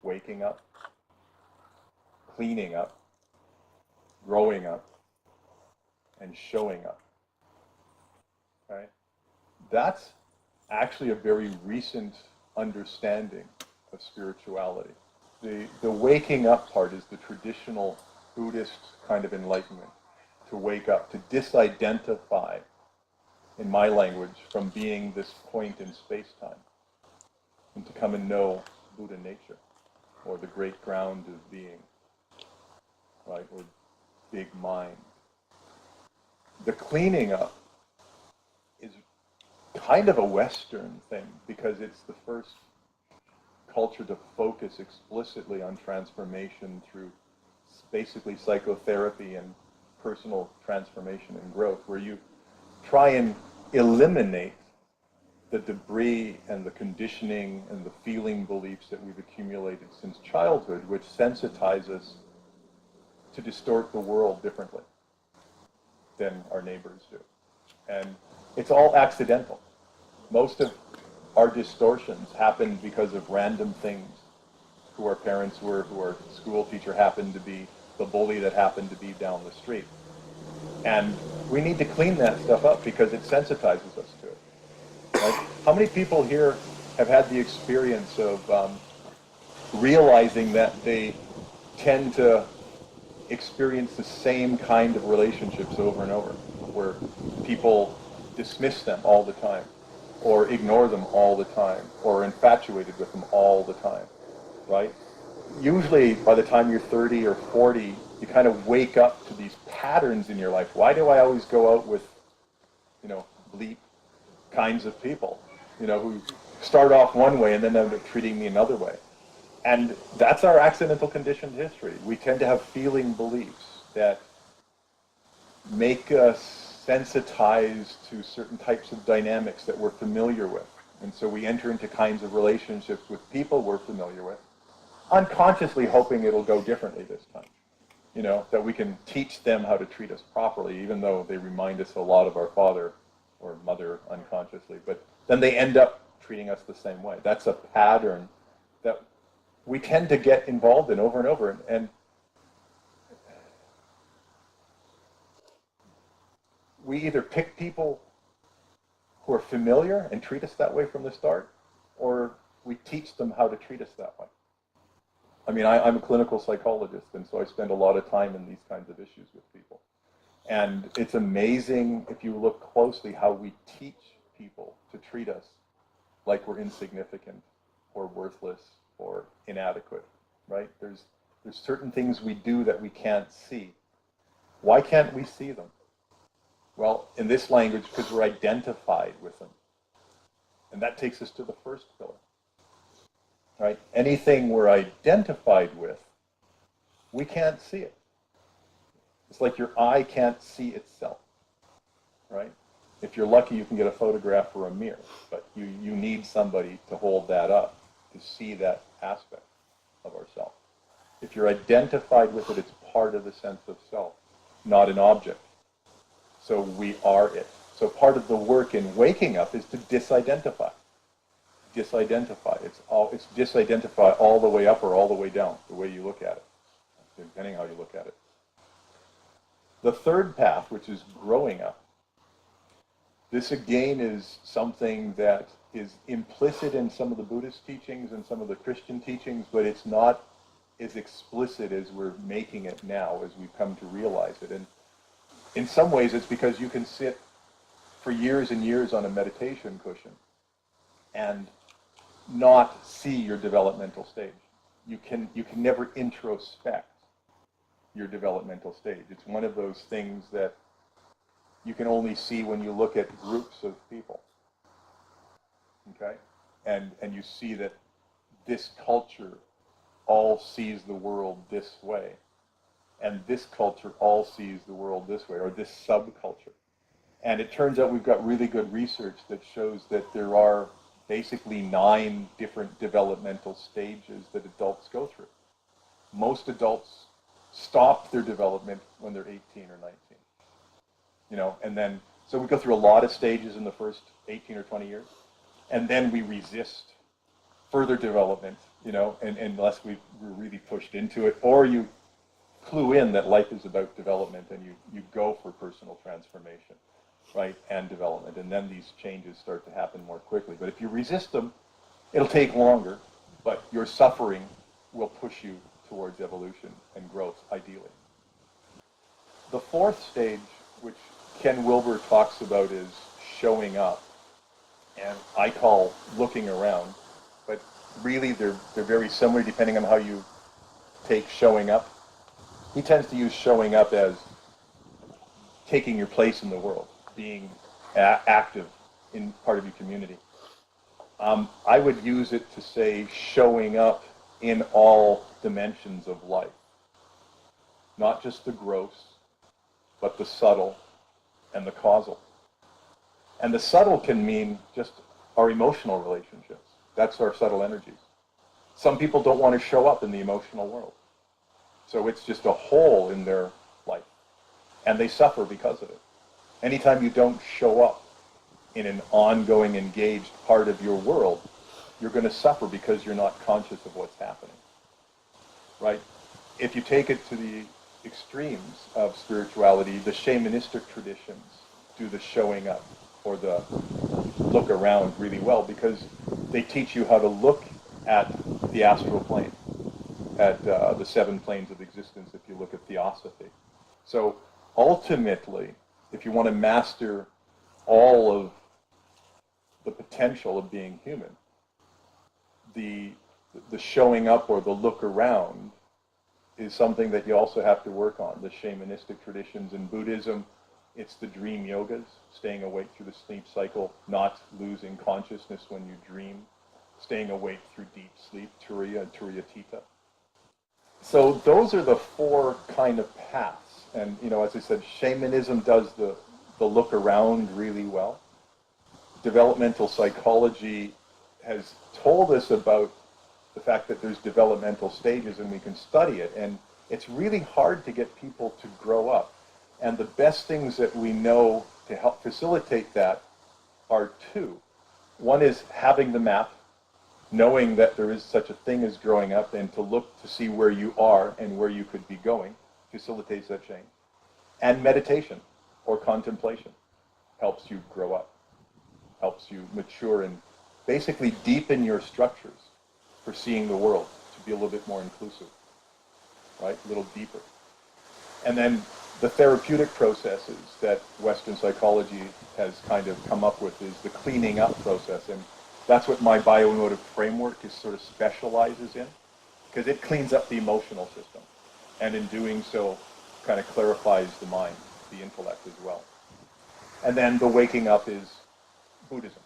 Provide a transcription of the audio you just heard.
waking up, cleaning up, growing up, and showing up. Okay? That's actually a very recent understanding of spirituality. The waking up part is the traditional Buddhist kind of enlightenment, to wake up, to disidentify, in my language, from being this point in space-time, and to come and know Buddha nature, or the great ground of being, right, or big mind. The cleaning up is kind of a Western thing, because it's the first culture to focus explicitly on transformation through basically psychotherapy and personal transformation and growth, where you try and eliminate the debris and the conditioning and the feeling beliefs that we've accumulated since childhood, which sensitize us to distort the world differently than our neighbors do. And it's all accidental. Most of our distortions happen because of random things, who our parents were, who our school teacher happened to be, the bully that happened to be down the street. And we need to clean that stuff up because it sensitizes us to it. Right? How many people here have had the experience of realizing that they tend to experience the same kind of relationships over and over, where people dismiss them all the time, or ignore them all the time, or are infatuated with them all the time, right? Usually by the time you're 30 or 40, you kind of wake up to these patterns in your life. Why do I always go out with, bleak kinds of people, who start off one way and then end up treating me another way? And that's our accidental conditioned history. We tend to have feeling beliefs that make us sensitized to certain types of dynamics that we're familiar with. And so we enter into kinds of relationships with people we're familiar with, unconsciously hoping it'll go differently this time. That we can teach them how to treat us properly, even though they remind us a lot of our father or mother unconsciously. But then they end up treating us the same way. That's a pattern that we tend to get involved in over and over. And we either pick people who are familiar and treat us that way from the start, or we teach them how to treat us that way. I mean, I'm a clinical psychologist, and so I spend a lot of time in these kinds of issues with people. And it's amazing, if you look closely, how we teach people to treat us like we're insignificant or worthless or inadequate, right? There's certain things we do that we can't see. Why can't we see them? Well, in this language, because we're identified with them. And that takes us to the first pillar. Right? Anything we're identified with, we can't see it. It's like your eye can't see itself. Right? If you're lucky, you can get a photograph or a mirror, but you need somebody to hold that up to see that aspect of ourself. If you're identified with it, it's part of the sense of self, not an object. So we are it. So part of the work in waking up is to disidentify. Disidentify. It's disidentify all the way up or all the way down, the way you look at it, depending how you look at it. The third path, which is growing up, this again is something that is implicit in some of the Buddhist teachings and some of the Christian teachings, but it's not as explicit as we're making it now, as we've come to realize it. And in some ways, it's because you can sit for years and years on a meditation cushion and not see your developmental stage. You can never introspect your developmental stage. It's one of those things that you can only see when you look at groups of people. Okay? And you see that this culture all sees the world this way, and this culture all sees the world this way, or this subculture. And it turns out we've got really good research that shows that there are basically 9 different developmental stages that adults go through. Most adults stop their development when they're 18 or 19. And then, so we go through a lot of stages in the first 18 or 20 years, and then we resist further development you know, and unless we're really pushed into it, or you clue in that life is about development and you go for personal transformation, right, and development, and then these changes start to happen more quickly. But if you resist them, it'll take longer, but your suffering will push you towards evolution and growth, ideally. The fourth stage, which Ken Wilber talks about, is showing up, and I call looking around, but really they're very similar depending on how you take showing up. He tends to use showing up as taking your place in the world, being active in part of your community. I would use it to say showing up in all dimensions of life, not just the gross, but the subtle and the causal. And the subtle can mean just our emotional relationships. That's our subtle energies. Some people don't want to show up in the emotional world. So it's just a hole in their life. And they suffer because of it. Anytime you don't show up in an ongoing, engaged part of your world, you're going to suffer because you're not conscious of what's happening. Right? If you take it to the extremes of spirituality, the shamanistic traditions do the showing up or the look around really well, because they teach you how to look at the astral plane, at the seven planes of existence, if you look at theosophy. So ultimately, if you want to master all of the potential of being human, the showing up or the look around is something that you also have to work on. The shamanistic traditions in Buddhism, it's the dream yogas, staying awake through the sleep cycle, not losing consciousness when you dream, staying awake through deep sleep, turiya and turiyatita. So those are the four kind of paths. And, you know, as I said, shamanism does the look around really well. Developmental psychology has told us about the fact that there's developmental stages and we can study it. And it's really hard to get people to grow up. And the best things that we know to help facilitate that are two. One is having the map, knowing that there is such a thing as growing up, and to look to see where you are and where you could be going facilitates that change. And meditation or contemplation helps you grow up, helps you mature and basically deepen your structures for seeing the world, to be a little bit more inclusive, right? A little deeper. And then the therapeutic processes that Western psychology has kind of come up with is the cleaning up process. And that's what my Bio-Emotive framework is sort of specializes in, because it cleans up the emotional system. And in doing so, kind of clarifies the mind, the intellect as well. And then the waking up is Buddhism.